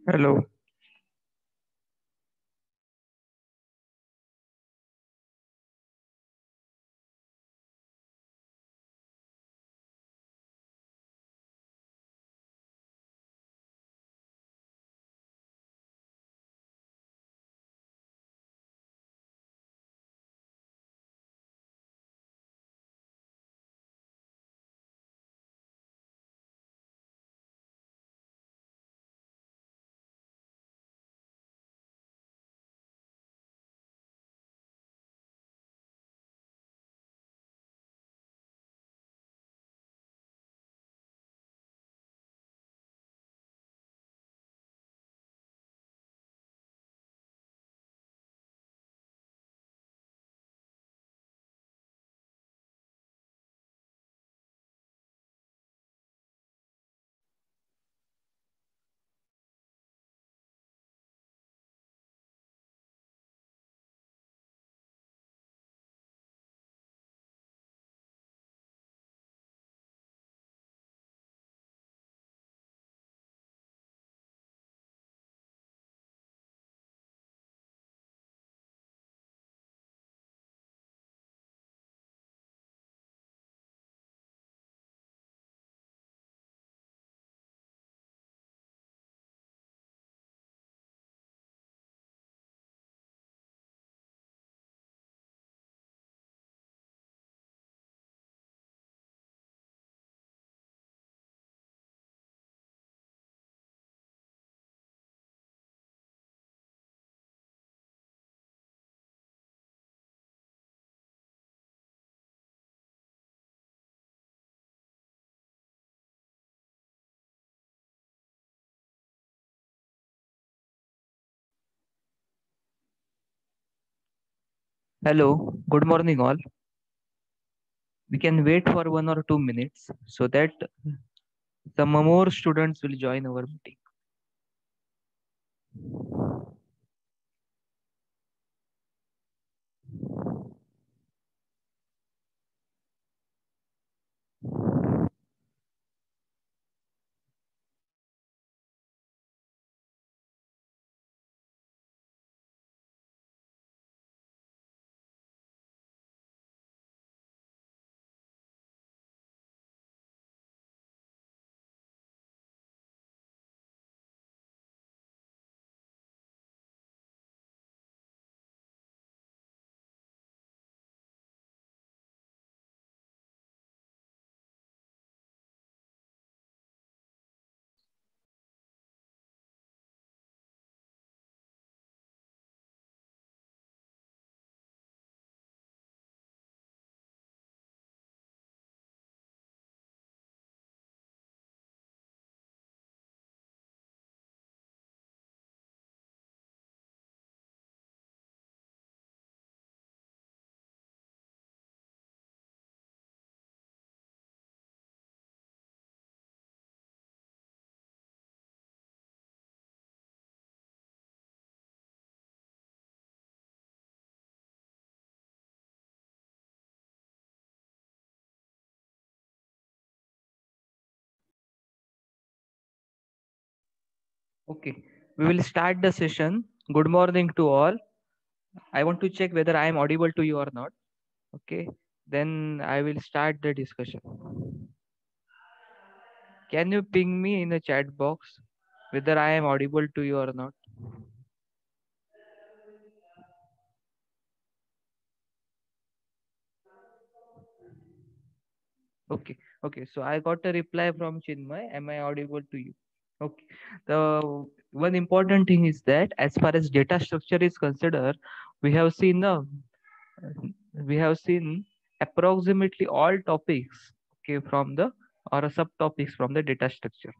Hello. Hello. Good morning, all. We can wait for 1 or 2 minutes so that some more students will join our meeting. Okay. We will start the session. Good morning to all. I want to check whether I am audible to you or not. Okay. Then I will start the discussion. Can you ping me in the chat box whether I am audible to you or not? Okay. Okay. So I got a reply from Chinmay. Am I audible to you? Okay. The one important thing is that as far as data structure is considered, we have seen we have seen approximately all topics, okay, from the or subtopics from the data structure.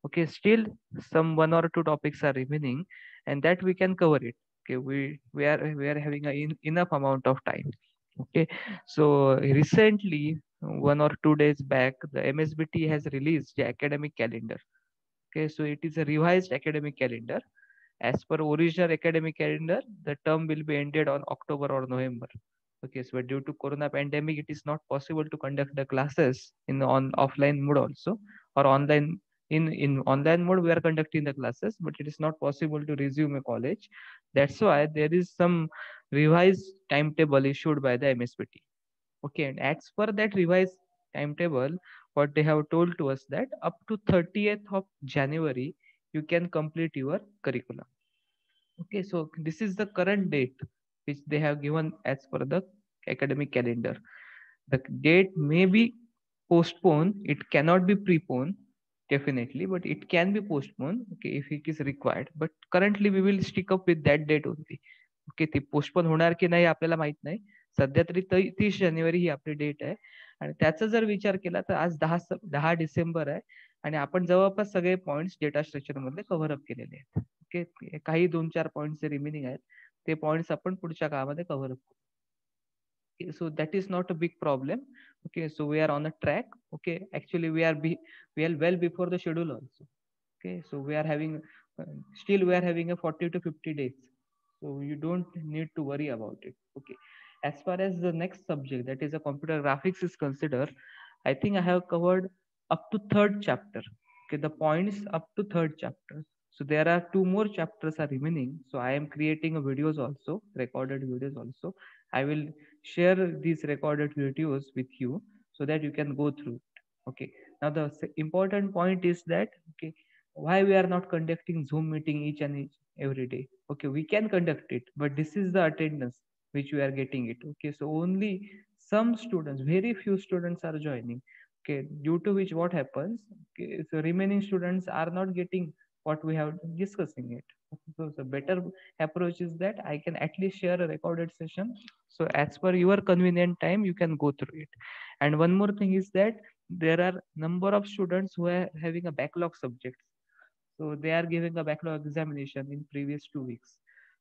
Okay, still some 1 or 2 topics are remaining, and that we can cover it. Okay, we are having enough amount of time. Okay, so recently 1 or 2 days back, the MSBT has released the academic calendar. Okay, so it is a revised academic calendar. As per original academic calendar, the term will be ended on October or November. Okay, so due to Corona pandemic, it is not possible to conduct the classes in on offline mode also or online. in online mode we are conducting the classes, but it is not possible to resume a college. That's why there is some revised timetable issued by the MSPT. Okay, and as per that revised timetable, what they have told to us that up to 30th of January you can complete your curriculum. Okay, so this is the current date which they have given as per the academic calendar. The date may be postponed, it cannot be preponed definitely, but it can be postponed, okay, if it is required. But currently we will stick up with that date only. Okay, ती postpone होणार की नाही आपल्याला माहित नाही. सध्या तरी 30 जानेवारी ही आपली डेट आहे. आणि त्याचा जर विचार केला तर आज 10 डिसेंबर आहे आणि आपण जवळपास सगळे पॉइंट्स डेटा स्ट्रक्चर मध्ये कव्हर अप केलेले आहेत. ओके, काही 2-4 पॉइंट्स रिमेनिंग आहेत, ते पॉइंट्स आपण पुढच्या काळामध्ये कव्हर अप करू. So that is not a big problem. Okay, so we are on a track. Okay, actually we are well before the schedule also. Okay, so we are having still we are having a 40 to 50 days, so you don't need to worry about it. Okay, as far as the next subject, that is a computer graphics, is considered, I think I have covered up to third chapter. Okay, the points up to third chapter. So there are two more chapters are remaining, so I am creating a videos also, recorded videos also. I will share these recorded videos with you so that you can go through it. Okay, now the important point is that, okay, why we are not conducting Zoom meeting each and each every day. Okay, we can conduct it, but this is the attendance which we are getting it. Okay, so only some students, very few students are joining. Okay, due to which what happens, okay, so remaining students are not getting what we have discussing it. So the better approach is that I can at least share a recorded session, so as per your convenient time you can go through it. And one more thing is that there are number of students who are having a backlog subjects, so they are giving a backlog examination in previous 2 weeks.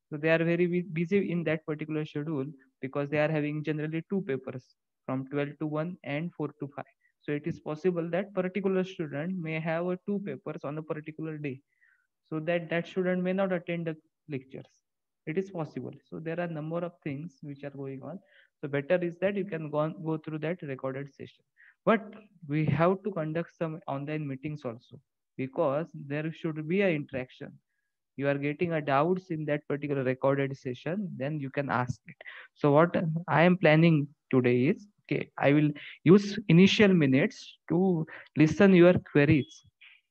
So they are very busy in that particular schedule because they are having generally two papers from 12 to 1 and 4 to 5. So it is possible that particular student may have two papers on a particular day, so that that student may not attend the lectures. It is possible. So there are number of things which are going on. So better is that you can go through that recorded session. But we have to conduct some online meetings also, because there should be a interaction. You are getting a doubts in that particular recorded session, then you can ask it. So what I am planning today is, okay, I will use initial minutes to listen your queries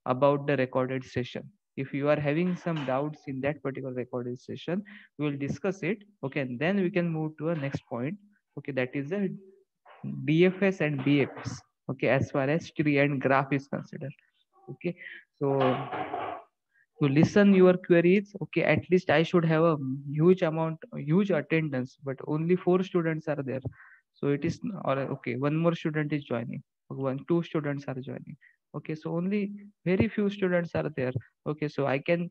about the recorded session. If you are having some doubts in that particular recorded session, we will discuss it. Okay, and then we can move to a next point. Okay, that is the DFS and BFS. Okay, as far as tree and graph is considered. Okay, so to listen your queries, okay, at least I should have a huge attendance, but only 4 students are there. So it is, or okay, one more student is joining, two students are joining. Okay, so only very few students are there. Okay, so I can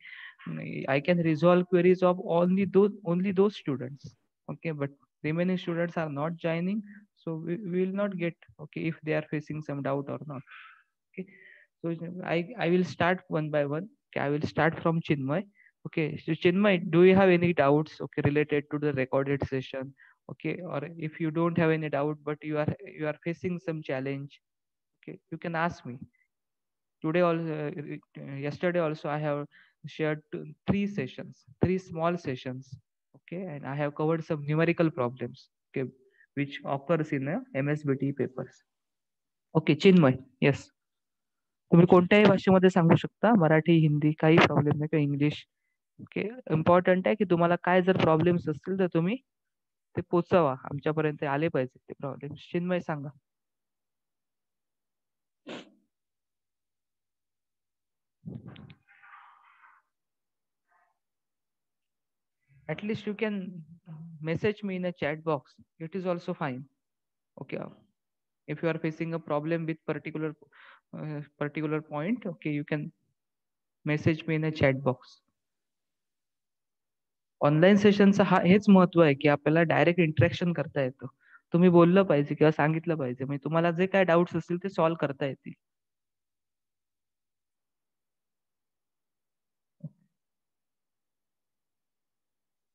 resolve queries of only those students. Okay, but remaining students are not joining, so we will not get, okay, if they are facing some doubt or not. Okay, so I will start one by one. Okay, I will start from Chinmay. Okay, so Chinmay, do you have any doubts, okay, related to the recorded session? Okay, or if you don't have any doubt, but you are facing some challenge, okay, you can ask me. Today also, yesterday also, I have shared three sessions, three small sessions. Okay, and I have covered some numerical problems. Okay, which occurs in a MSBT papers. Okay, Chinmay, yes. तुम्ही कोणत्याही भाषेमध्ये सांगू शकता, मराठी, हिंदी, काही problem नाही, का English. Okay, important आहे की तुम्हाला काय जर प्रॉब्लेम्स असतील तर तुम्ही ते पोचवा, आमच्यापर्यंत आले पाहिजे ते problem. Chinmay Sanga. At least you can message me in a chat box. It is also fine. Okay. If you are facing a problem with particular point, okay, you can message me in a chat box. Online सेशनचं हेच महत्व आहे की आपल्याला direct interaction करता येतं. तुम्ही बोललं पाहिजे किंवा सांगितलं पाहिजे, म्हणजे तुम्हाला जे काय डाऊट्स असतील ते सॉल्व्ह करता येतील.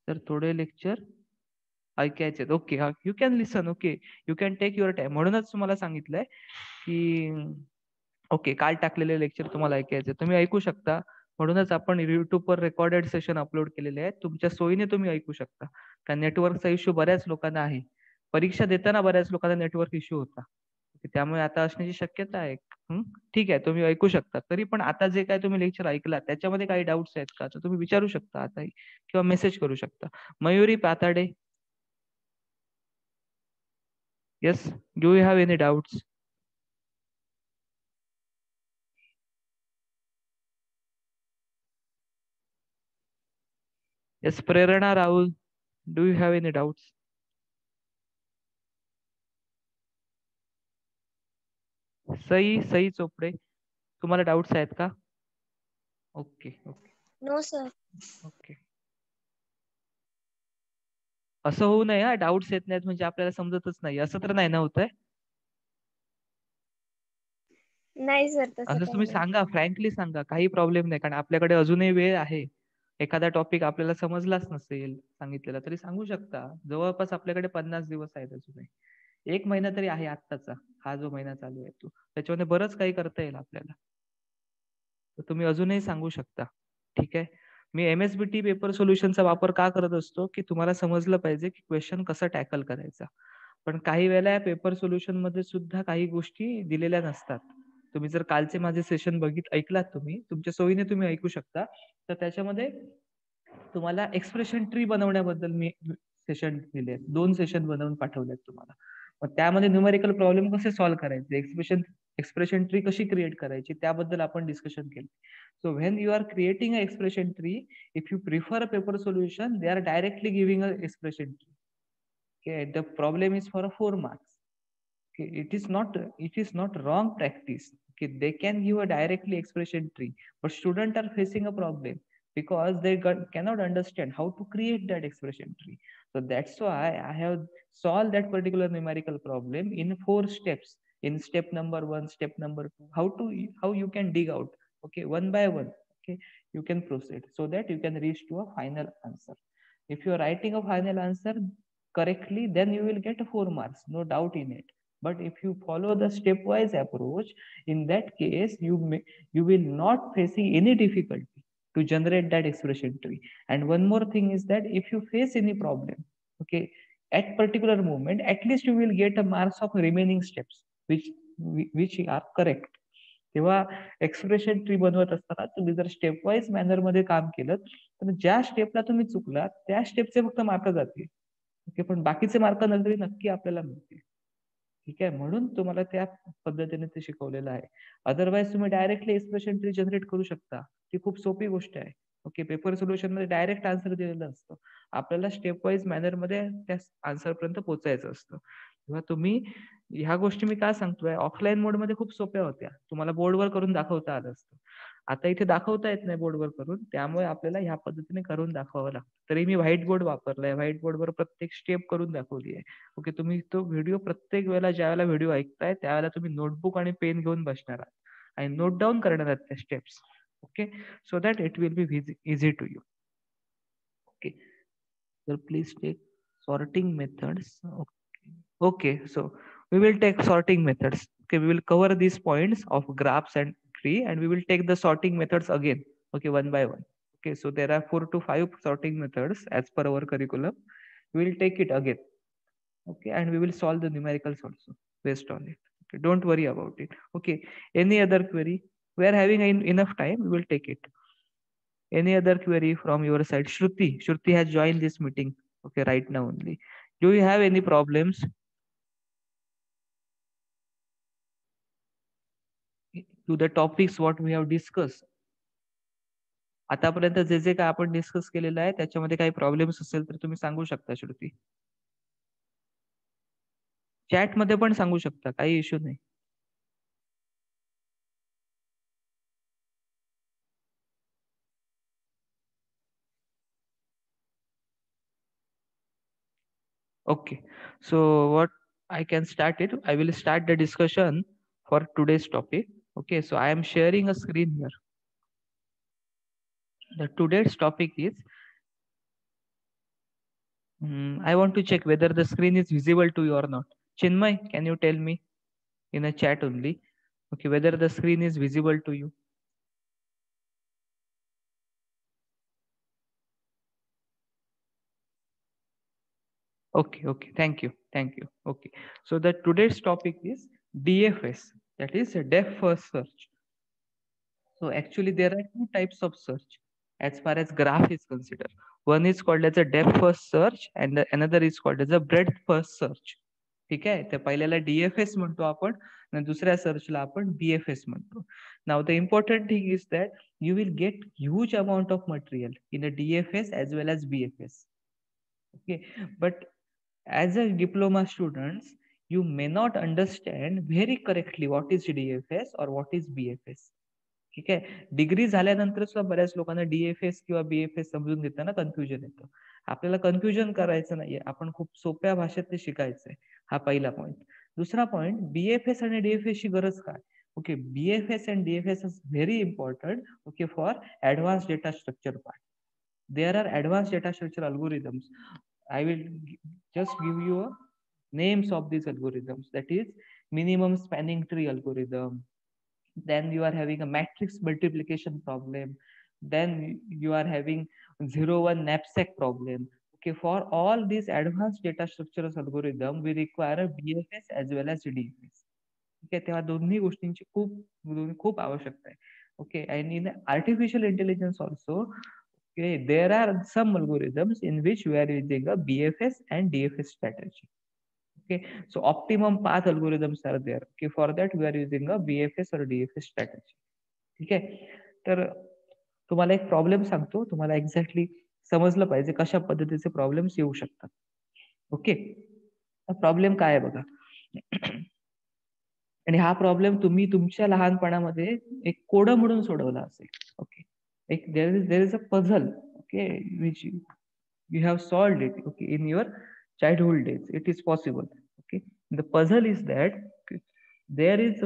तर थोडे लेक्चर ऐकायचे. Okay, you can listen. Okay, you can take your time. म्हणूनच तुम्हाला सांगितलंय की ओके, काल टाकलेले लेक्चर तुम्हाला ऐकायचे तुम्ही ऐकू शकता. म्हणूनच आपण युट्यूबवर रेकॉर्डेड सेशन अपलोड केलेले आहेत. तुमच्या सोयीने तुम्ही ऐकू शकता. कारण नेटवर्कचा इश्यू बऱ्याच लोकांना आहे. परीक्षा देताना बऱ्याच लोकांना नेटवर्क इश्यू होता. त्यामुळे आता असण्याची शक्यता आहे. ठीक आहे, तुम्ही ऐकू शकता. तरी पण आता जे काय तुम्ही लेक्चर ऐकला त्याच्यामध्ये काही डाऊट्स आहेत का तर तुम्ही विचारू शकता आता किंवा मेसेज करू शकता. Mayuri Patade, yes, do you have any doubts? Yes, Prerna Rahul, do you have any doubts? Sai Sai Chopde, तुम्हाला डाऊट्स आहेत का? Okay okay no sir. Okay. असं होऊ नये हा, डाऊट्स येत नाहीत म्हणजे आपल्याला समजतच नाही असं तर नाही ना होतंय. नाही सर, तसं असं काही तुम्ही नाही. सांगा, फ्रँकली सांगा, काही प्रॉब्लेम नाही. कारण आपल्याकडे अजूनही वेळ आहे. एखादा टॉपिक आपल्याला समजलाच नसेल सांगितलेला तरी सांगू शकता. जवळपास आपल्याकडे 50 दिवस आहेत अजूनही. 1 महिना तरी आहे आत्ताचा, हा जो महिना चालू आहे तो. त्याच्यामध्ये बरंच काही करता येईल आपल्याला. तर तुम्ही अजूनही सांगू शकता. ठीक आहे. मी MSBT पेपर सोल्युशनचा वापर का करत असतो की तुम्हाला समजलं पाहिजे की क्वेश्चन कसं टॅकल करायचा. पण काही वेळेला या पेपर सोल्युशन मध्ये सुद्धा काही गोष्टी दिलेल्या नसतात. तुम्ही जर कालचे माझे सेशन ऐकलात तुम्ही, तुमच्या सोयीने तुम्ही ऐकू शकता. तर त्याच्यामध्ये तुम्हाला एक्सप्रेशन ट्री बनवण्याबद्दल मी सेशन दिले, 2 सेशन बनवून पाठवलेत तुम्हाला. मग त्यामध्ये न्यूमेरिकल प्रॉब्लेम कसे सॉल्व्ह करायचे, एक्सप्रेशन ट्री कशी क्रिएट करायची त्याबद्दल आपण डिस्कशन केलं. So when you are creating a expression tree, if you prefer a paper solution, they are directly giving a expression tree. Okay, the problem is for 4 marks. Okay, it is not wrong practice. Okay, they can give a directly expression tree, but students are facing a problem because they cannot understand how to create that expression tree. So that's why I have solved that particular numerical problem in 4 steps. In step number 1, step number 2, how you can dig out. Okay, one by one. Okay, you can proceed so that you can reach to a final answer. If you are writing a final answer correctly, then you will get 4 marks, no doubt in it. But if you follow the stepwise approach, in that case you will not facing any difficulty to generate that expression tree. And one more thing is that if you face any problem, okay, at particular moment, at least you will get a marks of remaining steps which are correct. तेव्हा expression tree बनवत असताना तुम्ही जर step wise manner मध्ये काम केलं तर ज्या स्टेपला तुम्ही चुकलात त्या स्टेपचे फक्त मार्क जातील. ओके, पण बाकीचे मार्क नंतर नक्की आपल्याला मिळतील. ठीक आहे, म्हणून तुम्हाला त्या पद्धतीने ते शिकवलेलं आहे. अदरवाईज तुम्ही डायरेक्टली एक्सप्रेशन ट्री जनरेट करू शकता. ती खूप सोपी गोष्ट आहे. ओके, पेपर सोल्युशन मध्ये डायरेक्ट आन्सर दिलेलं असतं. आपल्याला स्टेप वाईज मॅनर मध्ये त्या आन्सर पर्यंत पोहोचायचं असतं. तेव्हा तुम्ही ह्या गोष्टी मी काय सांगतोय, ऑफलाईन मोड मध्ये खूप सोप्या होत्या, तुम्हाला बोर्डवर करून दाखवता आलं असतं. आता इथे दाखवता येत नाही बोर्डवर करून, त्यामुळे आपल्याला ह्या पद्धतीने करून दाखवावं लागतं. तरी मी व्हाईट बोर्ड वापरलाय, व्हाईट बोर्डवर प्रत्येक स्टेप करून दाखवली आहे. ओके, तुम्ही तो व्हिडिओ प्रत्येक वेळेला ज्या वेळेला व्हिडिओ ऐकताय त्यावेळेला तुम्ही नोटबुक आणि पेन घेऊन बसणार आहात आणि नोट डाऊन करणार आहात त्या steps. Okay, so that it will be easy to you. Okay, तर please take sorting methods. Okay, so we will take sorting methods. Okay, we will cover these points of graphs and tree, and we will take the sorting methods again. Okay, one by one. Okay, so there are 4 to 5 sorting methods as per our curriculum. We will take it again. Okay, and we will solve the numericals also based on it. Okay, don't worry about it. Okay, any other query? We are having enough time. We will take it. Any other query from your side? Shruti has joined this meeting. Okay, right now only. Do you have any problems to the topics what we have discussed? आतापर्यंत जे जे काय आपण discuss केलेलं आहे त्याच्यामध्ये काही problems असेल तर तुम्ही सांगू शकता श्रुती. चॅट मध्ये पण सांगू शकता, काही इश्यू नाही. Okay, so what I can start it. I will start the discussion for today's topic. Okay, so I am sharing a screen here. The today's topic is I want to check whether the screen is visible to you or not. Chinmay, can you tell me in a chat only? Okay, whether the screen is visible to you. Okay, okay, thank you, thank you. Okay, so the today's topic is DFS, that is a depth first search. So actually there are two types of search as far as graph is considered. One is called as a depth first search and another is called as a breadth first search. ठीक आहे, तर पहिल्याला DFS म्हणतो आपण आणि दुसऱ्या सर्चला आपण BFS म्हणतो. Now the important thing is that you will get huge amount of material in a DFS as well as BFS. Okay, but as a diploma students, you may not understand very correctly what is DFS or what is BFS. ठीक आहे, degree झाल्यानंतर सुद्धा बऱ्याच लोकांना DFS किंवा BFS समजून घेताना confusion येतं. आपल्याला कन्फ्युजन करायचं नाहीये, आपण खूप सोप्या भाषेत ते शिकायचंय. हा पहिला पॉइंट. दुसरा पॉइंट, BFS आणि DFS ची गरज काय? Okay, BFS and DFS is very important, okay, for advanced data structure part. There are advanced data structure algorithms. I will just give you names of these algorithms. That is minimum spanning tree algorithm. Then you are having a matrix multiplication problem. Then you are having 0-1 knapsack problem. Okay, for all these advanced data structures algorithm, we require a BFS as well as DFS. Okay, तेव्हा दोन्ही गोष्टींची खूप आवश्यकता आहे. Okay, and in artificial intelligence also, okay, there are some algorithms in which we are using a BFS and DFS strategy. Okay, so optimum path algorithms are there. Okay, for that we are using a BFS or DFS strategy. ठीक आहे, तर तुम्हाला एक problem सांगतो, तुम्हाला exactly समजलं पाहिजे कशा पद्धतीचे प्रॉब्लेम्स येऊ शकतात. ओके, प्रॉब्लेम काय आहे बघा. आणि हा प्रॉब्लेम तुम्ही तुमच्या लहानपणामध्ये एक कोड म्हणून सोडवला असेल. ओके, एक देर is a puzzle, okay, which you have solved it, okay, in your childhood days. It is possible. Okay, the puzzle is that there is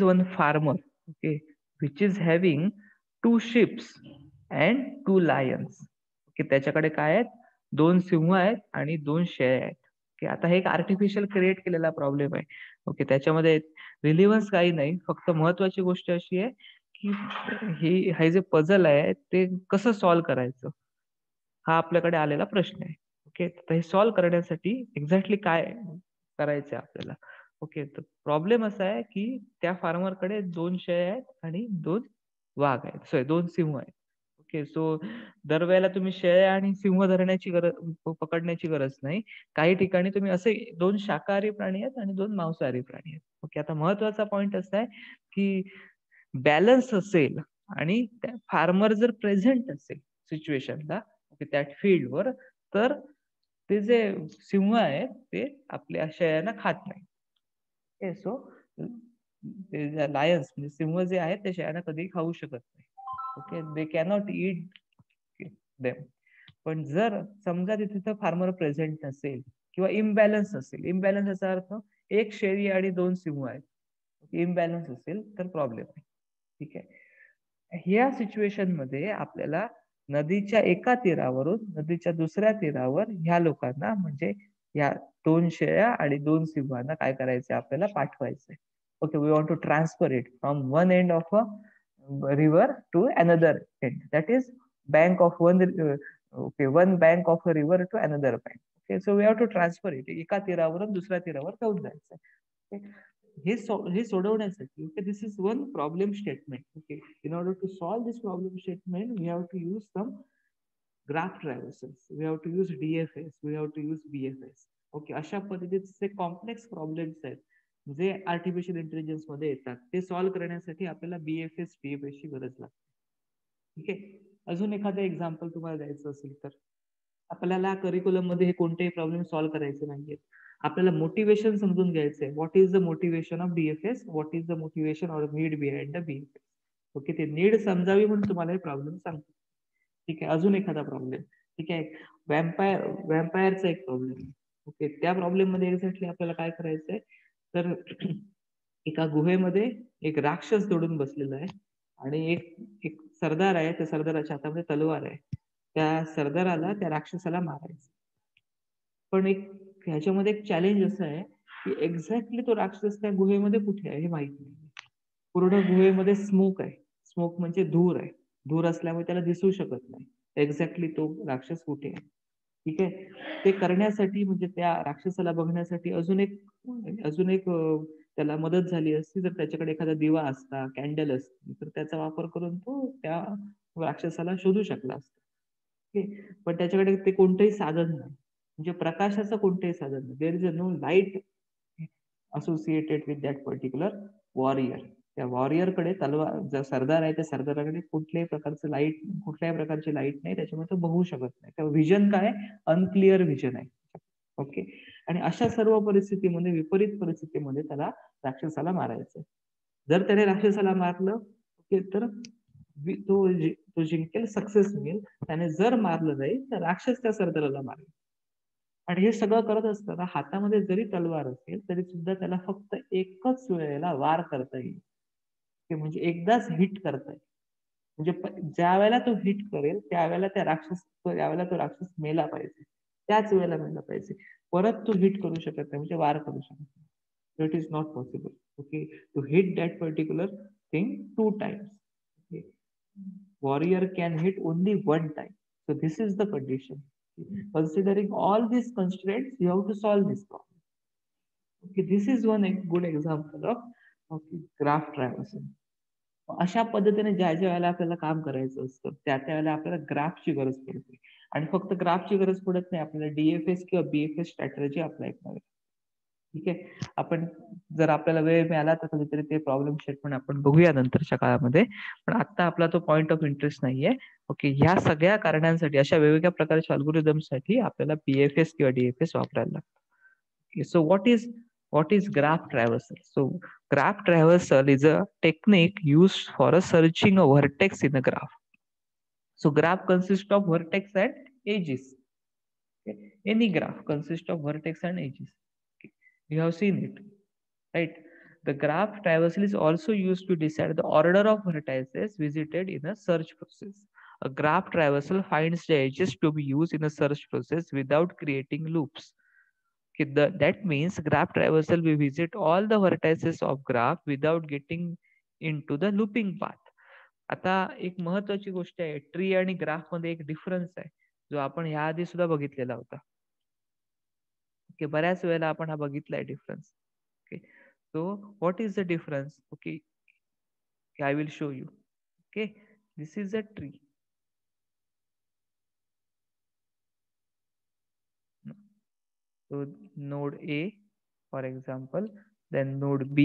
one farmer, okay, which is having 2 ships and 2 lions. Okay, त्याच्याकडे काय आहेत, 2 सिंह आहेत आणि 2 शेळ्या आहेत. Okay, आता हे एक artificial create केलेला प्रॉब्लेम आहे. ओके, त्याच्यामध्ये रिलिव्हन्स काही नाही, फक्त महत्वाची गोष्ट अशी आहे की हे जे पझल आहे ते कसं सॉल्व्ह करायचं, हा आपल्याकडे आलेला प्रश्न आहे. ओके, तर हे सॉल्व्ह करण्यासाठी एक्झॅक्टली काय करायचं आपल्याला. ओके, तर प्रॉब्लेम असा आहे की त्या फार्मरकडे 2 शेळ्या आहेत आणि 2 वाघ आहेत, सॉरी 2 सिंह आहेत. ओके, सो दरवेळेला तुम्ही शेळ्या आणि सिंह धरण्याची पकडण्याची गरज नाही. काही ठिकाणी तुम्ही असे 2 शाकाहारी प्राणी आहेत आणि 2 मांसाहारी प्राणी आहेत. ओके, आता महत्वाचा पॉइंट असा आहे की बॅलन्स असेल आणि फार्मर जर प्रेझेंट असेल सिच्युएशनला, त्या फील्डवर, तर ते जे सिंह आहेत ते आपल्या शेळ्यांना खात नाही. सो लायन्स म्हणजे सिंह जे आहेत ते शेळ्यांना कधी खाऊ शकत नाही. ओके, दे कॅनॉट ईट देम. पण जर समजा तिथे फार्मर प्रेझेंट नसेल किंवा इम्बॅलन्स असेल, इम्बॅलन्स याचा अर्थ एक शेळी आणि 2 सिंह आहेत, इम्बॅलन्स असेल तर प्रॉब्लेम आहे. ठीक आहे, ह्या सिच्युएशन मध्ये आपल्याला नदीच्या एका तीरावरून नदीच्या दुसऱ्या तीरावर ह्या लोकांना म्हणजे या 2 शेळ्या आणि 2 सिंहांना काय करायचंय, आपल्याला पाठवायचंय. Okay, we want to transfer it from one end of a river to another end, that is bank of one bank of a river to another bank. Okay, so we have to transfer it, एका तीरावरून दुसऱ्या तीरावर घेऊन जायचंय. हे सोडवण्यासाठी, okay, this is one problem statement. Okay, in order to solve this problem statement we have to use some graph traversals, we have to use DFS, we have to use BFS. Okay, अशा पद्धतीचे complex problems आहेत जे artificial intelligence मध्ये येतात, ते solve करण्यासाठी आपल्याला BFS DFS ची गरज लागते. ठीक आहे, अजून एखादं एक्झाम्पल तुम्हाला द्यायचं असेल तर, आपल्याला करिक्युलम मध्ये हे कोणतेही प्रॉब्लेम सॉल्व्ह करायचे नाहीये, आपल्याला मोटिवेशन समजून घ्यायचंय. What is the motivation of DFS, what is the motivation or need behind the BFS. Okay, ते नीड समजावी म्हणून तुम्हाला हे प्रॉब्लेम सांगतो. ठीक आहे, अजून एखादा प्रॉब्लेम. ठीक आहे, वॅम्पायरचा एक प्रॉब्लेम. ओके, त्या प्रॉब्लेम मध्ये एक्झॅक्टली आपल्याला काय करायचंय, तर एका गुहेमध्ये एक राक्षस दडून बसलेला आहे आणि एक सरदार आहे, त्या सरदाराच्या हातामध्ये तलवार आहे. त्या सरदाराला त्या राक्षसाला मारायचं. पण ह्याच्यामध्ये एक चॅलेंज असं आहे की एक्झॅक्टली तो राक्षस त्या गुहेमध्ये कुठे आहे हे माहित नाही. पूर्ण गुहेमध्ये स्मोक आहे. स्मोक म्हणजे धूर आहे. धूर असल्यामुळे त्याला दिसू शकत नाही एक्झॅक्टली तो राक्षस कुठे आहे. ठीक आहे. ते करण्यासाठी म्हणजे त्या राक्षसाला बघण्यासाठी अजून एक त्याला मदत झाली असती जर त्याच्याकडे एखादा दिवा असता, कॅन्डल असती, तर त्याचा वापर करून तो त्या राक्षसाला शोधू शकला असता. पण त्याच्याकडे ते कोणतंही साधन नाही, म्हणजे प्रकाशाचं कोणतंही साधन नाही. There is a no light associated with that particular warrior. त्या वॉरियरकडे तलवार, जर सरदार आहे त्या सरदाराकडे कुठल्याही प्रकारची लाईट नाही, त्याच्यामुळे तो बघू शकत नाही. त्या विजन काय, अनक्लिअर विजन आहे. ओके. आणि अशा सर्व परिस्थितीमध्ये, विपरीत परिस्थितीमध्ये त्याला राक्षसाला मारायचं. जर त्याने राक्षसाला मारलं ओके तर तो जिंकेल, सक्सेस मिळेल. त्याने जर मारलं नाही तर राक्षस त्या सरदाराला मारेल. आणि हे सगळं करत असताना हातामध्ये जरी तलवार असेल तरी सुद्धा त्याला फक्त एकच वेळेला वार करता येईल, ते म्हणजे एकदाच हिट करता येईल. म्हणजे ज्या वेळेला तो हिट करेल त्यावेळेला त्यावेळेला तो राक्षस मेला पाहिजे, त्याच वेळेला मेला पाहिजे. परत तो हिट करू शकत नाही, म्हणजे वार करू शकत नाही. It is not possible okay to hit that particular thing 2 times. Warrior can hit only 1 time. So this is the condition. Considering all these constraints, you have to solve this problem. Okay, this is one good example of graph traversal. अशा पद्धतीने ज्या वेळेला आपल्याला काम करायचं असतं त्या वेळेला आपल्याला ग्राफची गरज पडते. आणि फक्त ग्राफची गरज पडत नाही, आपल्याला डीएफएस किंवा बीएफएस स्ट्रॅटेजी अप्लाय करावी. ठीक आहे. आपण जर आपल्याला वेळ मिळाला तर कधीतरी ते प्रॉब्लेम शेट पण आपण बघूया नंतरच्या काळामध्ये. पण आता आपला तो पॉइंट ऑफ इंटरेस्ट नाहीये. ओके. ह्या सगळ्या कारणांसाठी, अशा वेगवेगळ्या प्रकारच्या अल्गोरिदमसाठी आपल्याला बीएफएस किंवा डीएफएस वापरायला लागतं. सो what is graph traversal? So graph traversal is a technique used for a searching a vertex in a graph. So graph consists of vertex and edges. Okay. Any graph consists of vertex and edges. Okay. You have seen it, right? The graph traversal is also used to decide the order of vertices visited in a search process. A graph traversal finds the edges to be used in a search process without creating loops. That means graph traversal will visit all the vertices of graph without getting into the looping path. आता एक महत्वाची गोष्ट आहे, tree आणि graph मध्ये एक difference आहे जो आपण ह्या आधी सुद्धा बघितलेला होता. ओके. बऱ्याच वेळेला आपण हा बघितलाय difference. Okay. So what is the difference? Okay, I will show you. Okay. This is a tree. So node A, for example, then node B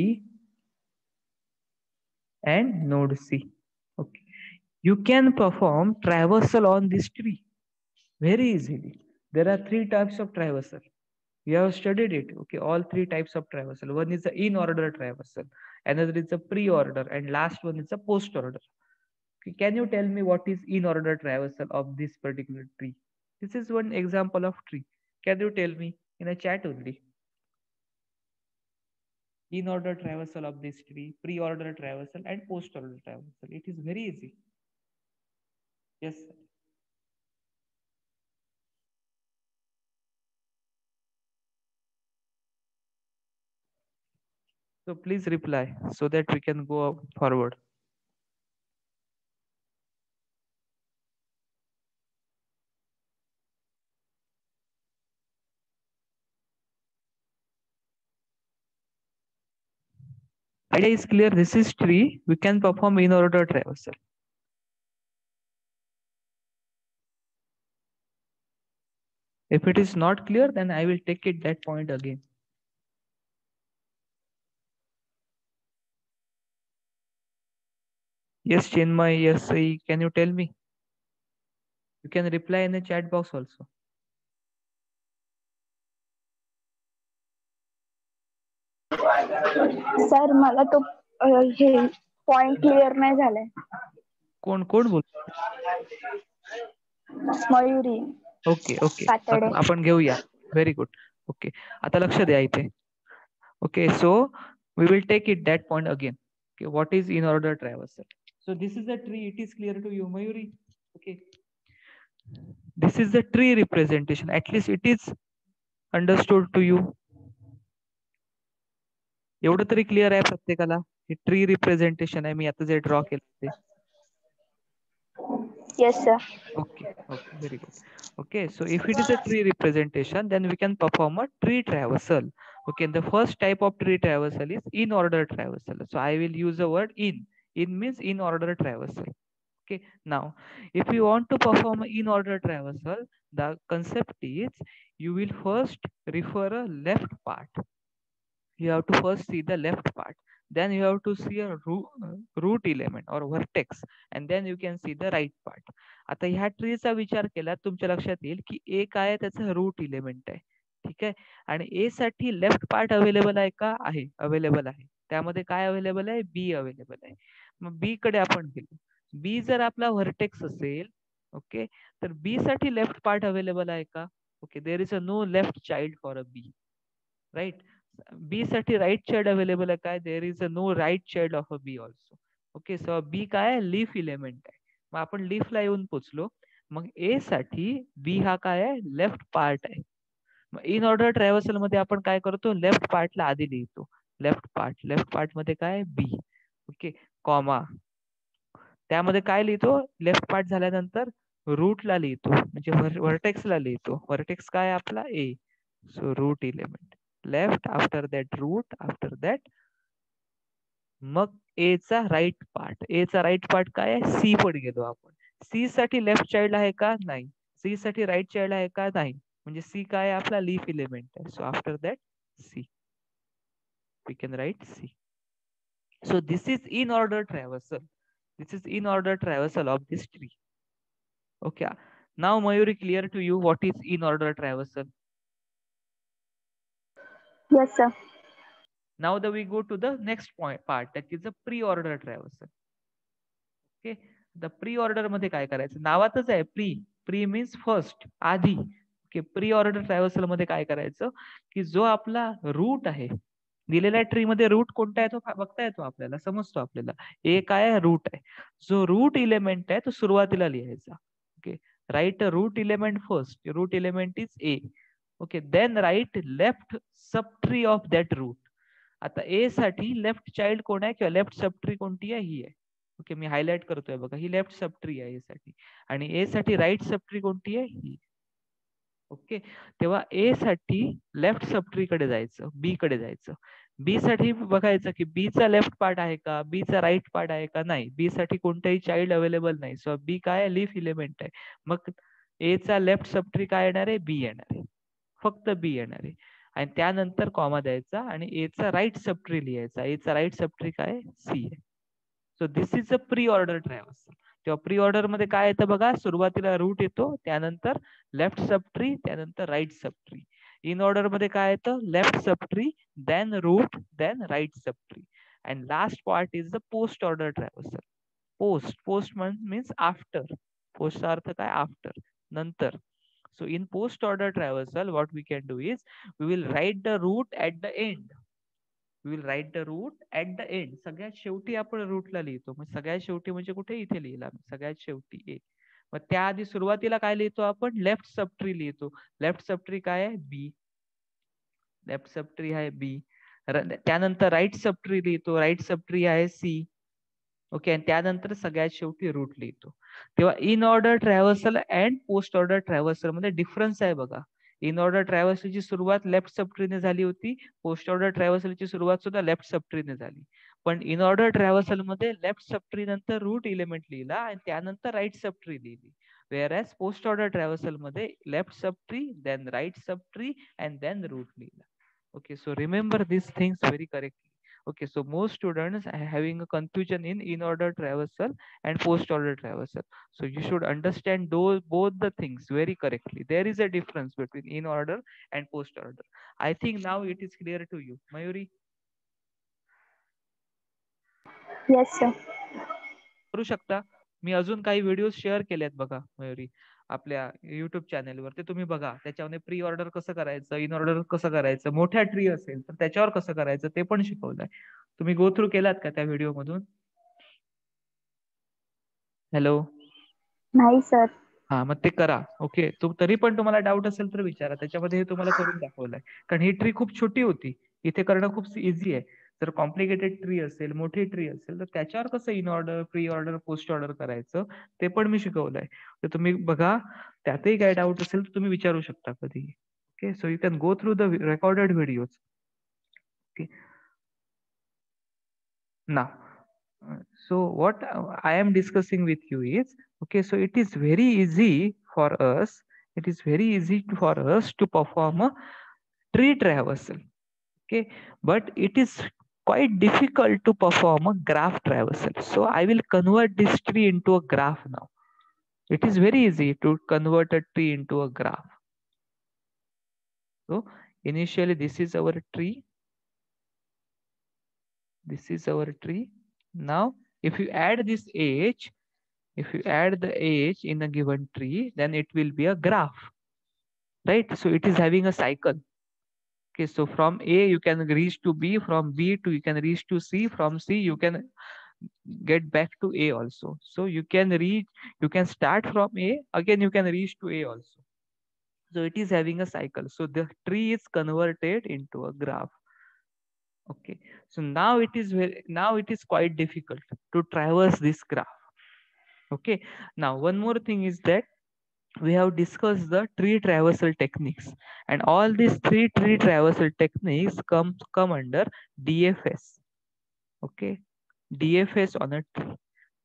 and node C. Okay. You can perform traversal on this tree very easily. There are 3 types of traversal. We have studied it. Okay, all 3 types of traversal. One is the in order traversal, another is a pre-order, and last one is a post-order. Okay, can you tell me what is in order traversal of this particular tree? This is one example of tree. Can you tell me in a chat only? In order traversal of this tree, pre-order traversal, and post-order traversal. It is very easy. Yes, sir. So please reply so that we can go forward. Idea is clear. This is tree. We can perform in order traversal. If it is not clear, then I will take it that point again. Yes, Chinmay, yes, can you tell me? You can reply in the chat box also. Sir मला तो हे point clear नाही झालाय. कोण बोल? Mayuri okay okay, Patade. आपण घेऊया. Very good. Okay, आता लक्ष द्या इथे. Okay, so we will take it that point again. Okay, what is in order traversal? So this is the tree. It is clear to you, Mayuri? Okay, this is the tree representation. At least it is understood to you. एवढं तरी clear आहे प्रत्येकाला? हे tree representation आहे, मी आता जे draw केलं ते. Yes, sir. Okay, okay, very good. Okay, so if it is a tree representation, then we can perform a tree traversal. Okay, and the first type of tree traversal is in order traversal. So I will use the word in. In means in order traversal. Okay, now if you want to perform in order traversal, the concept is you will first refer a left part. You have to first see the left part, then you have to see a root element or vertex, and then you can see the right part. आता ह्या ट्रीचा विचार केला तुमच्या लक्षात येईल की ए काय आहे, त्याचा रूट इलेमेंट आहे. ठीक आहे, आणि ए साठी लेफ्ट पार्ट अवेलेबल आहे का? आहे, अवेलेबल आहे. त्यामध्ये काय अवेलेबल आहे? बी अवेलेबल आहे. मग बी कडे आपण गेलो. बी जर आपला व्हर्टेक्स असेल, ओके, तर बी साठी लेफ्ट पार्ट अवेलेबल आहे का? Okay, there is a no left child for a B, right. B साठी राईट चाइल्ड अवेलेबल आहे काय? There is a no right child of a B also. Okay, so B काय आहे? Leaf element आहे. मग आपण लीफला येऊन पोचलो. मग ए साठी बी हा काय आहे? लेफ्ट पार्ट आहे. मग इन ऑर्डर ट्रॅव्हर्सल मध्ये आपण काय करतो? लेफ्ट पार्टला आधी लिहितो. लेफ्ट पार्ट मध्ये काय? बी. ओके, कॉमा, त्यामध्ये काय लिहितो? लेफ्ट पार्ट झाल्यानंतर रूटला लिहितो, म्हणजे व्हर्टेक्सला लिहितो. व्हर्टेक्स काय आपला? A. So root element left, after that root, after that मग ए चा राईट पार्ट. ए चा राईट पार्ट काय आहे? सी कडे गेलो आपण. सी साठी लेफ्ट चाइल्ड आहे का? नाही. सी साठी राईट चाइल्ड आहे का? नाही. म्हणजे सी काय आहे आपला? लीफ इलेमेंट आहे. So after that C we can write C. So this is in order traversal. This is in order traversal of this tree. Okay. Now Mayuri, clear to you what is in order traversal? Yes, sir. Now that we go to the next part, that is the pre-order traversal. Okay. The pre-order मध्ये काय करायचं? नावातच आहे pre. Pre means first, आधी. Okay, pre order traversal मध्ये काय करायचं की जो आपला रूट आहे, दिलेल्या ट्री मध्ये रूट कोणता आहे तो बघता येतो आपल्याला, समजतो आपल्याला. ए काय आहे? रूट आहे. जो रूट इलेमेंट आहे तो सुरुवातीला लिहायचा. Okay, write root element first. Root element is A. Okay, then write left sub tree of that root. आता ए साठी लेफ्ट चाइल्ड कोण आहे किंवा लेफ्ट सब ट्री कोणती आहे? ही आहे. ओके, मी हायलाइट करतोय बघा, ही लेफ्ट सब ट्री आहे ए साठी. आणि ए साठी राईट सब ट्री कोणती आहे? ही. ओके, तेव्हा ए साठी लेफ्ट सब ट्री कडे जायचं, बी कडे जायचं. बी साठी बघायचं की बी चा लेफ्ट पार्ट आहे का? बी चा राईट पार्ट आहे का? नाही. बी साठी कोणताही चाइल्ड अवेलेबल नाही. सो बी काय आहे? लीफ इलेमेंट आहे. मग ए चा लेफ्ट सब ट्री काय येणार आहे? बी येणार आहे. फक्त बी येणार आहे. आणि त्यानंतर कॉमा द्यायचा आणि ए चा राईट सब ट्री लिहायचा. ए चा राईट सब ट्री काय? सी आहे. So this is a pre order traversal. तेव्हा प्री ऑर्डर मध्ये काय येतं बघा? सुरुवातीला रूट येतो, त्यानंतर लेफ्ट सब ट्री, त्यानंतर right sub tree. In order मध्ये काय येतं? लेफ्ट सब tree, then root, then right sub tree. And last part is the post order traversal. Post means after. पोस्टचा अर्थ काय? आफ्टर, नंतर. So in post order traversal, what we can do is we will write the root at the end. We will write the root at the end. सगळ्यात शेवटी आपण रूटला लिहितो. मग सगळ्यात शेवटी म्हणजे कुठे? इथे लिहिला सगळ्यात शेवटी ए. मग त्याआधी सुरुवातीला काय लिहितो आपण? लेफ्ट सब ट्री लिहितो. लेफ्ट सब ट्री काय आहे? बी. लेफ्ट सब ट्री आहे बी. त्यानंतर राईट सब ट्री लिहितो. राईट सब ट्री आहे सी. ओके, आणि त्यानंतर सगळ्यात शेवटी रूट लिहितो. तेव्हा इन order traversal and post order traversal मध्ये डिफरन्स आहे बघा. इन ऑर्डर ट्रॅव्हर्सलची सुरुवात लेफ्ट सब ट्रीने झाली होती. पोस्ट ऑर्डर ट्रॅव्हर्सलची सुरुवात सुद्धा लेफ्ट सब ट्रीने झाली. पण इन ऑर्डर ट्रॅव्हर्सल मध्ये लेफ्ट सब ट्री नंतर रूट इलेमेंट लिहिला आणि त्यानंतर राईट सब ट्री लिहिली. whereas पोस्ट ऑर्डर ट्रॅव्हर्सल मध्ये लेफ्ट सब tree, then right sub tree and then root लिहिला. Okay, so remember this things very correctly. Okay, so most students are having a confusion in order traversal and post order traversal. So you should understand those both the things very correctly. There is a difference between in order and post order. I think now it is clear to you. Mayuri, Yes, sir. करू शकता. मी अजून काही video share केलेत बघा मयुरी आपल्या YouTube चॅनेलवर, ते तुम्ही बघा. त्याच्यामध्ये प्री ऑर्डर कसं करायचं, इन ऑर्डर कसं करायचं, मोठ्या ट्री असेल तर त्याच्यावर कसं करायचं ते पण शिकवलंय. तुम्ही गो थ्रू केलात का त्या व्हिडिओ मधून? हॅलो. नाही सर. हा, मग ते करा. ओके, तरी पण तुम्हाला डाऊट असेल तर विचारा. त्याच्यामध्ये हे तुम्हाला करून दाखवलंय. कारण ही ट्री खूप छोटी होती, इथे करणं खूप इझी आहे. जर कॉम्प्लिकेटेड ट्री असेल, मोठी ट्री असेल, तर त्याच्यावर कसं in order, pre order, post order करायचं ते पण मी शिकवलंय. तर तुम्ही बघा, त्यातही काय डाऊट असेल तर तुम्ही विचारू शकता कधी. Okay, so you can go through the recorded videos. Okay, now so what I am discussing with you is, okay, so it is very easy for us, for us to perform a tree traversal. Okay, but it is quite difficult to perform a graph traversal. So I will convert this tree into a graph now. It is very easy to convert a tree into a graph. So initially this is our tree. This is our tree. Now if you add this age, if you add the age in a given tree, then it will be a graph, right? So it is having a cycle. Okay, so from A you can reach to B, from B to you can reach to C, from C you can get back to A also. So you can start from A, again you can reach to A also. So it is having a cycle. So the tree is converted into a graph. Okay, so now it is quite difficult to traverse this graph. Okay, now one more thing is that we have discussed the tree traversal techniques, and all these three tree traversal techniques come under DFS. Okay, DFS on a tree.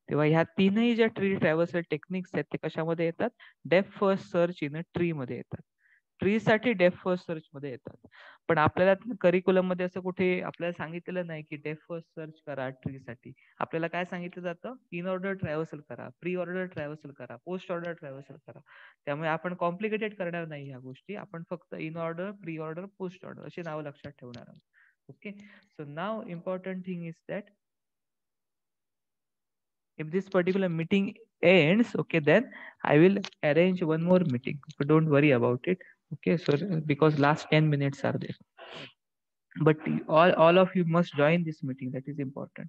तेव्हा ह्या तीनही ज्या tree traversal techniques आहेत ते कशामध्ये येतात? Depth first search in a tree मध्ये येतात. ट्री साठी डेप्थ फर्स्ट सर्च मध्ये येतात. पण आपल्याला करिक्युलम मध्ये असं कुठे आपल्याला सांगितलेलं नाही की डेप्थ फर्स्ट सर्च करा ट्री साठी. आपल्याला काय सांगितलं जातं? इन ऑर्डर ट्रॅव्हर्सल करा, प्री ऑर्डर ट्रॅव्हर्सल करा, पोस्ट ऑर्डर ट्रॅव्हर्सल करा. त्यामुळे आपण कॉम्प्लिकेटेड करणार नाही ह्या गोष्टी. आपण फक्त in order, pre order, post order अशी नावं लक्षात ठेवणार आहोत. Okay, so now important thing is that if this particular meeting ends, okay, then I will arrange one more meeting, but don't worry about it. Okay, so because last 10 minutes are there, but all of you must join this meeting, that is important.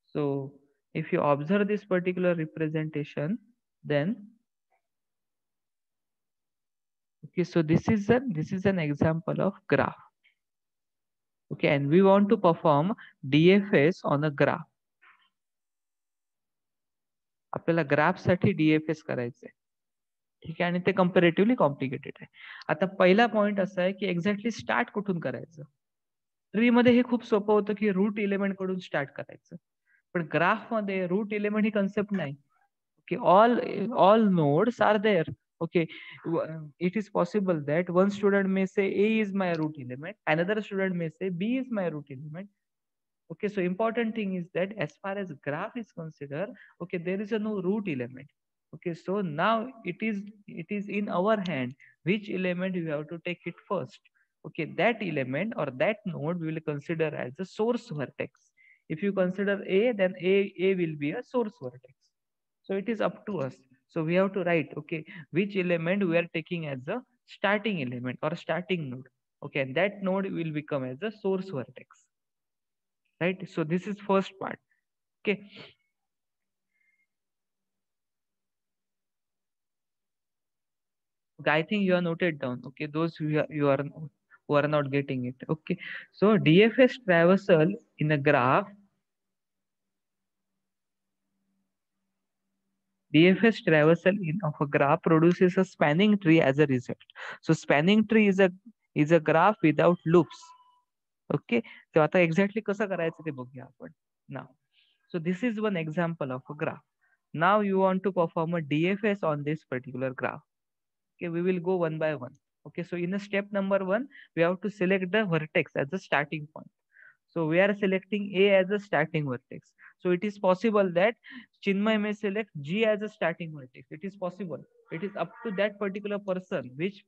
So if you observe this particular representation, then okay, so this is an example of graph. Okay, and we want to perform DFS on a graph. आपल्याला graph साठी DFS करायचंय. ठीक आहे, आणि ते comparatively complicated आहे. आता पहिला पॉईंट असा आहे की एक्झॅक्टली स्टार्ट कुठून करायचं. ट्री मध्ये हे खूप सोपं होतं की रूट एलिमेंट कडून स्टार्ट करायचं, पण ग्राफ मध्ये रूट एलिमेंट ही कन्सेप्ट नाही. Okay, all nodes are there. Okay, it is possible that one student may say A is my root element, another student may say B is my root element. Okay, so important thing is that as far as graph is considered, okay, there is a no root element. Okay, so now it is in our hand which element we have to take it first. Okay, that element or that node we will consider as a source vertex. If you consider A, then A will be a source vertex. So it is up to us. So we have to write, okay, which element we are taking as a starting element or starting node. Okay, and that node will become as a source vertex. Right, so this is first part. Okay, I think you are noted down. Okay, those who are not getting it. Okay, so DFS traversal in a graph, DFS traversal of a graph produces a spanning tree as a result. So spanning tree is a graph without loops. Okay, so आता exactly कसं करायचं ते बघूया आपण. Now, so this is one example of a graph. Now you want to perform a DFS on this particular graph. Okay, we will go one by one. Okay, so in a step number 1, we have to select the vertex as a starting point. So we are selecting A as a starting vertex. So it is possible that Chinmay may select G as a starting vertex. It is possible. It is up to that particular person which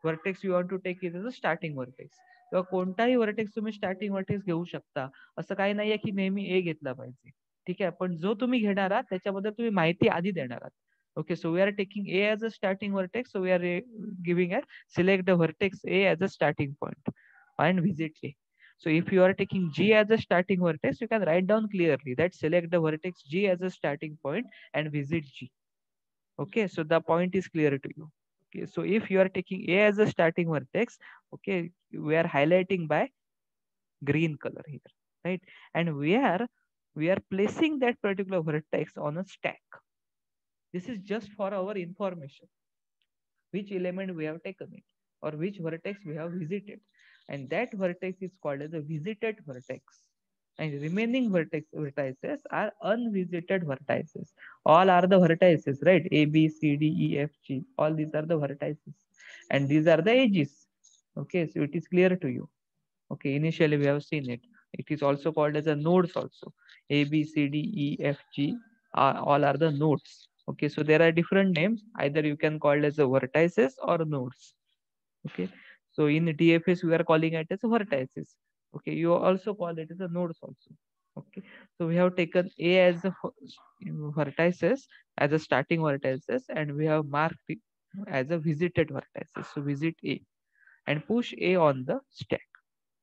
vertex you want to take it as a starting vertex. किंवा कोणताही vertex तुम्ही starting vertex घेऊ शकता. असं काही नाहीये की नेहमी ए घेतला पाहिजे. ठीक आहे, पण जो तुम्ही घेणार आहात त्याच्याबद्दल तुम्ही माहिती आधी देणार आहात. Okay, so we are taking A as a starting vertex. So we are giving a select the vertex A as a starting point and visit A. So if you are taking G as a starting vertex, you can write down clearly that select the vertex G as a starting point and visit G. Okay, so the point is clear to you. Okay, so if you are taking A as a starting vertex, okay, we are highlighting by green color here. right? And we are placing that particular vertex on a stack. This is just for our information, which element we have taken it, or which vertex we have visited. And that vertex is called as a visited vertex. And remaining vertices are unvisited vertices. All are the vertices, right? A, B, C, D, E, F, G. All these are the vertices. And these are the edges. Okay, so it is clear to you. Okay, initially we have seen it. It is also called as a nodes also. A, B, C, D, E, F, G, all are the nodes. Okay, so there are different names. Either you can call it as a vertices or nodes. Okay, so in DFS we are calling it as vertices. Okay, you also call it as a nodes also. Okay, so we have taken A as a vertices, as a starting vertices, and we have marked it as a visited vertices. So visit A and push A on the stack.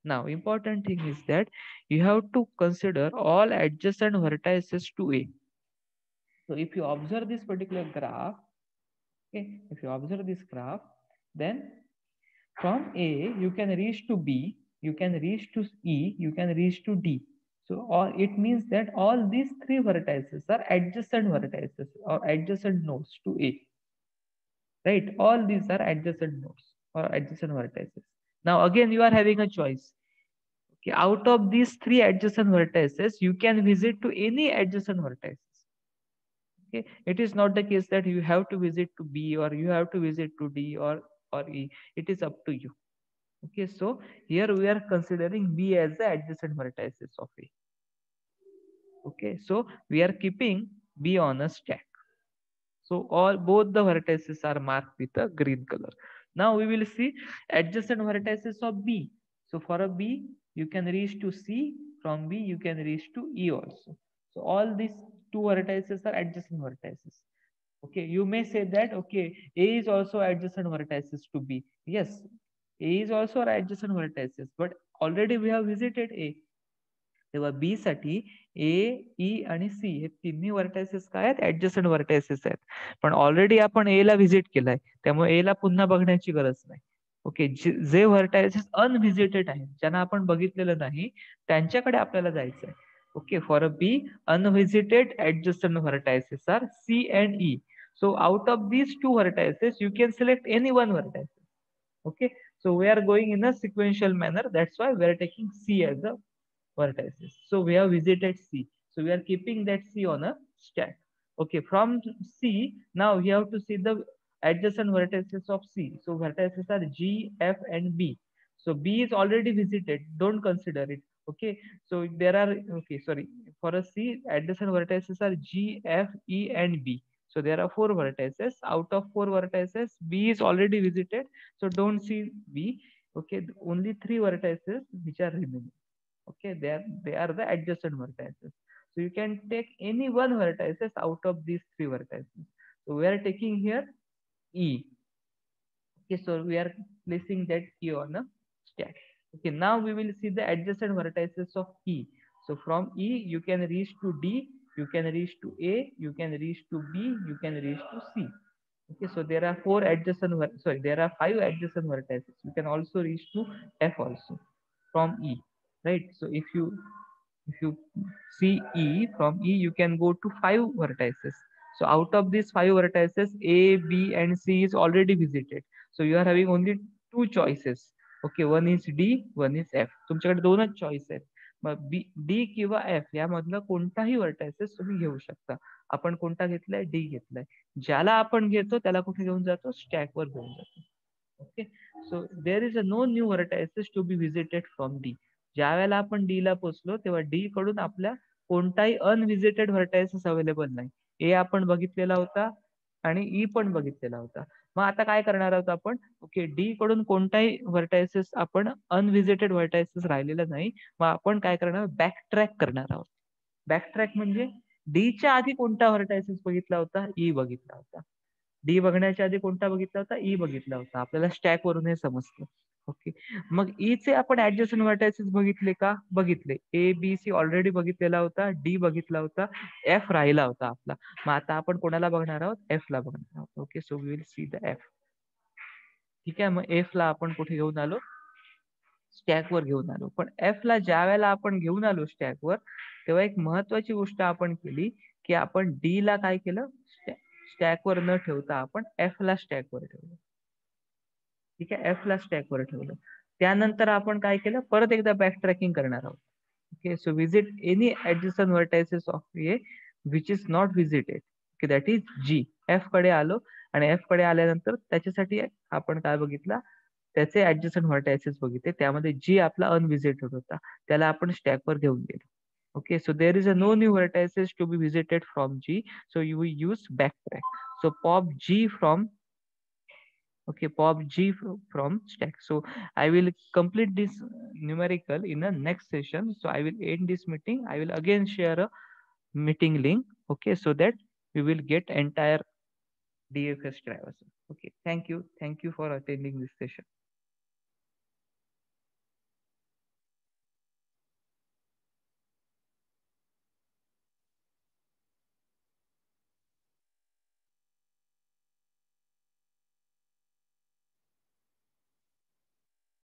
Now, important thing is that you have to consider all adjacent vertices to A. So if you observe this particular graph, okay, if you observe this graph, then from A, you can reach to B, you can reach to E, you can reach to D. So all, it means that all these three vertices are adjacent vertices or adjacent nodes to A. Right? All these are adjacent nodes or adjacent vertices. Now again, you are having a choice. Okay, out of these three adjacent vertices, you can visit to any adjacent vertices. Okay, it is not the case that you have to visit to B or you have to visit to D or E. It is up to you. Okay, so here we are considering B as the adjacent vertices of A. Okay, so we are keeping B on a stack. So all both the vertices are marked with a green color. Now we will see adjacent vertices of B. So for a B, you can reach to C. From B, you can reach to E also. So all these two vertices are adjacent vertices. Okay, you may say that, okay, A is also adjacent vertices to B. Yes, A is also adjacent vertices, but already we have visited A. तेव्हा B साठी ए ई आणि सी हे तिन्ही vertices काय आहेत adjacent vertices आहेत पण already आपण ए ला visit केलाय त्यामुळे ए ला पुन्हा बघण्याची गरज नाही ओके जे व्हर्टायसेस अनव्हिजिटेड आहेत ज्यांना आपण बघितलेलं नाही त्यांच्याकडे आपल्याला जायचंय okay for a B unvisited adjacent vertices are C and E so out of these two vertices you can select any one vertex okay so we are going in a sequential manner that's why we are taking C as a vertices. So we have visited C. So we are keeping that C on a stack. Okay, from C, now we have to see the adjacent vertices of C. So vertices are G, F, and B. So B is already visited. Don't consider it. Okay, so there are, okay, sorry. For a C, adjacent vertices are G, F, E, and B. So there are four vertices. Out of four vertices, B is already visited. So don't see B. Okay, only three vertices which are remaining. Okay, they are the adjacent vertices. So you can take any one vertices out of these three vertices. So we are taking here E. Okay, so we are placing that E on a stack. Okay, now we will see the adjacent vertices of E. So from E you can reach to D, you can reach to A, you can reach to B, you can reach to C. Okay, so there are there are five adjacent vertices. You can also reach to F also from E, right? So if you see E, from E you can go to five vertices. So out of these five vertices, A, B, and C is already visited. So you are having only two choices. Okay, one is D, one is F. तुमच्याकडे दोनच choice आहेत. मग D किंवा F यामधलं कोणताही vertices तुम्ही घेऊ शकता. आपण कोणता घेतलाय डी घेतलाय. ज्याला आपण घेतो त्याला कुठे घेऊन जातो स्टॅक वर घेऊन जातो. Okay so there is a no new vertices to be visited from D. ज्या वेळेला आपण डी ला पोहोचलो तेव्हा डी कडून आपल्या कोणताही अनव्हिजिटेड व्हर्टायसेस अवेलेबल नाही. ए आपण बघितलेला होता आणि ई पण बघितलेला होता. मग आता काय करणार आहोत आपण ओके डी कडून कोणताही व्हर्टायसेस आपण अनव्हिजिटेड व्हर्टायसेस राहिलेला नाही. मग आपण काय करणार बॅकट्रॅक करणार आहोत. बॅकट्रॅक म्हणजे डीच्या आधी कोणता व्हर्टायसेस बघितला होता ई बघितला होता. डी बघण्याच्या आधी कोणता बघितला होता ई बघितला होता. आपल्याला स्टॅक वरून हे समजतं. ओके मग ई चे आपण ऍडजस्टंट व्हर्टायसेस बघितले का बघितले. ए बी सी ऑलरेडी बघितलेला होता. डी बघितला होता. एफ राहिला होता आपला. मग आता आपण कोणाला बघणार आहोत एफ ला बघणार आहोत. Okay so we will see the F. ठीक आहे मग एफ ला आपण कुठे घेऊन आलो स्टॅकवर घेऊन आलो. पण F ला ज्या वेळेला आपण घेऊन आलो स्टॅकवर, तेव्हा एक महत्वाची गोष्ट आपण केली, की आपण D ला काय केलं, स्टॅकवर न ठेवता आपण F ला स्टॅकवर ठेवलं. ठीक आहे, F ला स्टॅकवर ठेवलं. त्यानंतर आपण काय केलं, परत एकदा बॅक ट्रॅकिंग करणार आहोत. Okay, so visit any adjacent vertices of A which is not visited. Okay, that is G. F कडे आलो आणि F कडे आल्यानंतर त्याच्यासाठी आपण काय बघितला, त्याचे ऍडजस्टंट व्हर्टायसेस बघितले. त्यामध्ये G आपला अनविजिटेड होता, त्याला आपण स्टॅकवर घेऊन गेलो. Okay, so there is a no new vertices to be visited from G, so you will use backtrack. So pop G from, okay, pop G from stack. So I will complete this numerical in the next session. So I will end this meeting. I will again share a meeting link, okay, so that we will get entire DFS drivers. Okay, thank you for attending this session.